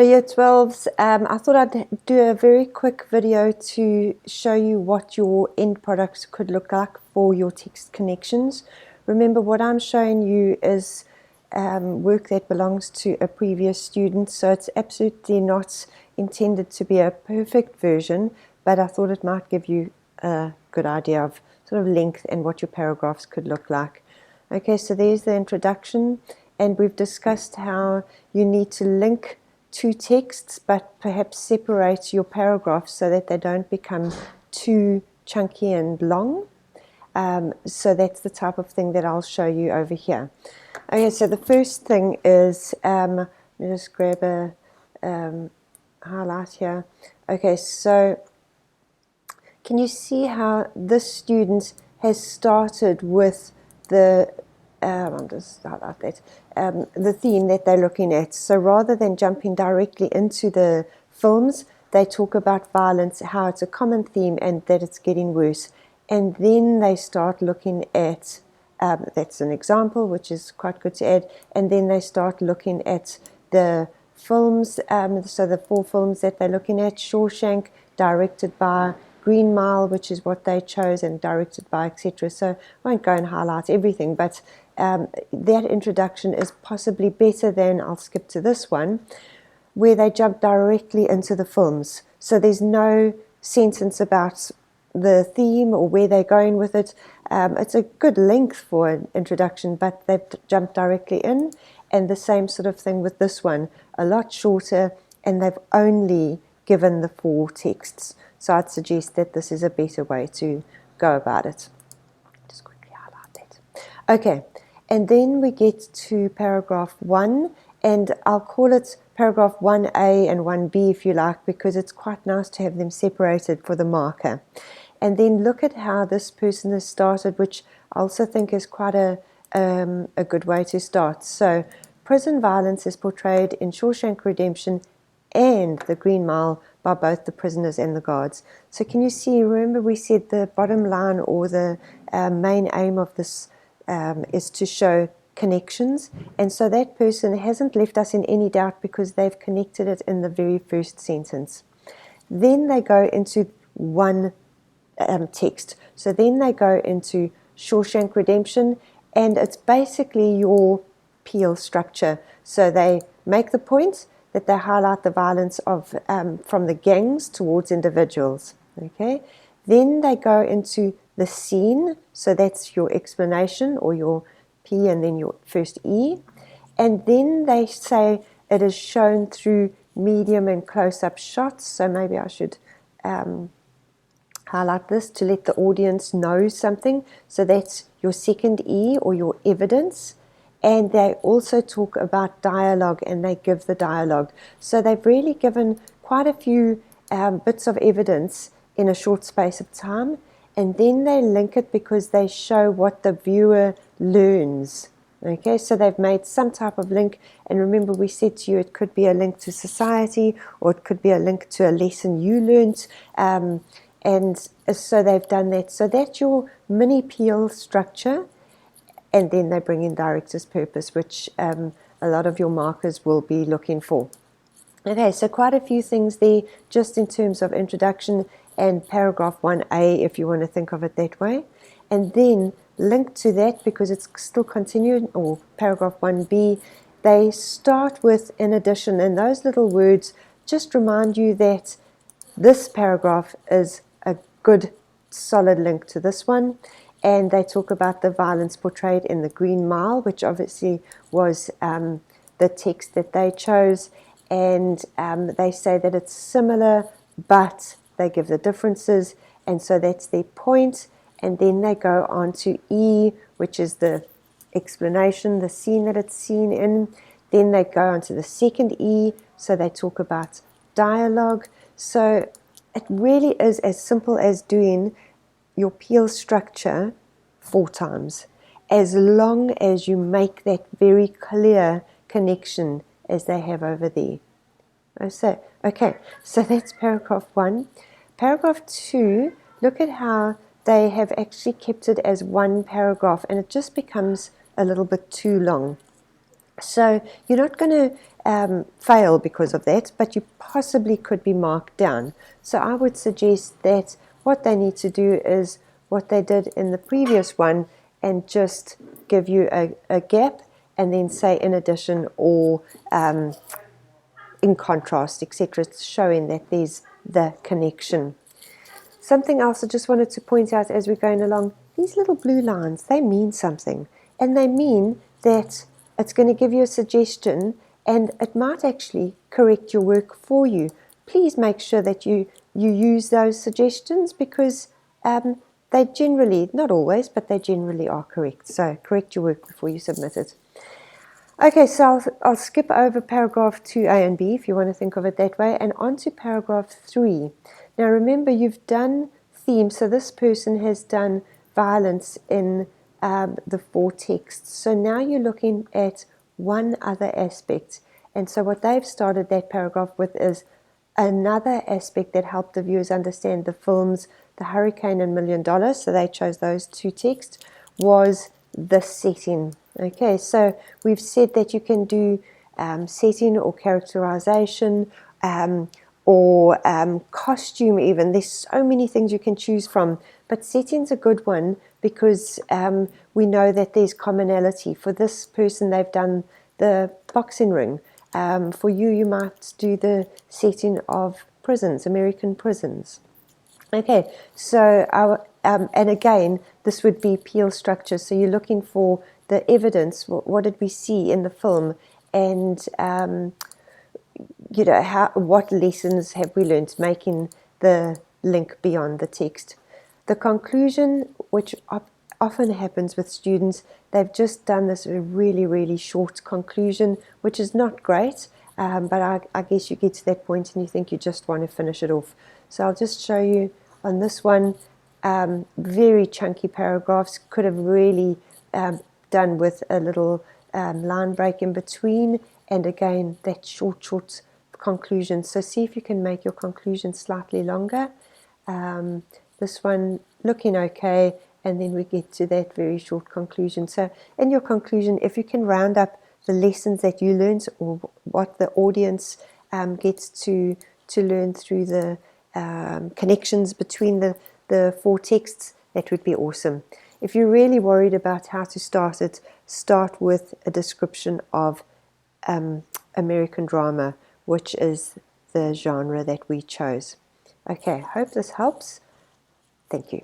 Year 12s, I thought I'd do a very quick video to show you what your end product could look like for your text connections. Remember, what I'm showing you is work that belongs to a previous student, so it's absolutely not intended to be a perfect version, but I thought it might give you a good idea of sort of length and what your paragraphs could look like. Okay, so there's the introduction, and we've discussed how you need to link two texts, but perhaps separate your paragraphs so that they don't become too chunky and long. So that's the type of thing that I'll show you over here. Okay, so the first thing is, let me just grab a highlight here. Okay, so can you see how this student has started with the I'll just highlight that, the theme that they're looking at. So rather than jumping directly into the films, they talk about violence, how it's a common theme and that it's getting worse. And then they start looking at, that's an example, which is quite good to add, and then they start looking at the films, so the 4 films that they're looking at: Shawshank, directed by Green Mile, which is what they chose, and directed by, etc. So I won't go and highlight everything, but that introduction is possibly better than, I'll skip to this one, where they jump directly into the films. So there's no sentence about the theme or where they're going with it. It's a good length for an introduction, but they've jumped directly in. And the same sort of thing with this one, a lot shorter, and they've only given the 4 texts. So I'd suggest that this is a better way to go about it. Just quickly highlight that. Okay, and then we get to paragraph 1, and I'll call it paragraph 1A and 1B if you like, because it's quite nice to have them separated for the marker. And then look at how this person has started, which I also think is quite a good way to start. So, prison violence is portrayed in Shawshank Redemption and The Green Mile by both the prisoners and the guards. So can you see, remember we said the bottom line or the main aim of this is to show connections, and so that person hasn't left us in any doubt because they've connected it in the very first sentence. Then they go into one text. So then they go into Shawshank Redemption, and it's basically your Peel structure. So they make the point that they highlight the violence of from the gangs towards individuals. Okay, then they go into the scene. So that's your explanation or your P and then your first E, and then they say it is shown through medium and close-up shots. So maybe I should highlight this to let the audience know something. So that's your second E or your evidence. And they also talk about dialogue, and they give the dialogue. So they've really given quite a few bits of evidence in a short space of time, and then they link it because they show what the viewer learns. Okay, so they've made some type of link, and remember we said to you it could be a link to society, or it could be a link to a lesson you learnt, and so they've done that. So that's your mini Peel structure. And then they bring in director's purpose, which a lot of your markers will be looking for. Okay, so quite a few things there just in terms of introduction and paragraph 1A, if you want to think of it that way. And then linked to that, because it's still continuing, or paragraph 1B, they start with in addition, and those little words just remind you that this paragraph is a good solid link to this one. And they talk about the violence portrayed in The Green Mile, which obviously was the text that they chose. And they say that it's similar, but they give the differences. And so that's their point. And then they go on to E, which is the explanation, the scene that it's seen in. Then they go on to the second E, so they talk about dialogue. So it really is as simple as doing your Peel structure 4 times, as long as you make that very clear connection as they have over there. So, okay, so that's paragraph 1. Paragraph 2, look at how they have actually kept it as one paragraph, and it just becomes a little bit too long. So you're not going fail because of that, but you possibly could be marked down. So I would suggest that what they need to do is what they did in the previous one and just give you a gap and then say in addition or in contrast, etc., showing that there's the connection. Something else I just wanted to point out as we're going along, these little blue lines, they mean something. And they mean that it's going to give you a suggestion and it might actually correct your work for you. Please make sure that you use those suggestions because they generally, not always, but they generally are correct. So correct your work before you submit it. Okay, so I'll skip over paragraph 2A and B if you want to think of it that way, and on to paragraph 3. Now remember, you've done themes, so this person has done violence in the 4 texts. So now you're looking at one other aspect. And so what they've started that paragraph with is another aspect that helped the viewers understand the films, The Hurricane and $1 Million, so they chose those 2 texts, was the setting. Okay, so we've said that you can do setting or characterization or costume even. There's so many things you can choose from, but setting's a good one because we know that there's commonality. For this person, they've done the boxing ring. For you, you might do the setting of prisons, American prisons. Okay, so and again, this would be Peel structure. So you're looking for the evidence. What did we see in the film, and you know, what lessons have we learned, making the link beyond the text. The conclusion, which often happens with students, they've just done this really, really short conclusion, which is not great. But I guess you get to that point and you think you just want to finish it off. So I'll just show you on this one, very chunky paragraphs, could have really done with a little line break in between, and again, that short conclusion. So see if you can make your conclusion slightly longer. This one looking okay, and then we get to that very short conclusion. So in your conclusion, if you can round up the lessons that you learned or what the audience gets to learn through the connections between the 4 texts, that would be awesome. If you're really worried about how to start it, start with a description of American drama, which is the genre that we chose. Okay, hope this helps. Thank you.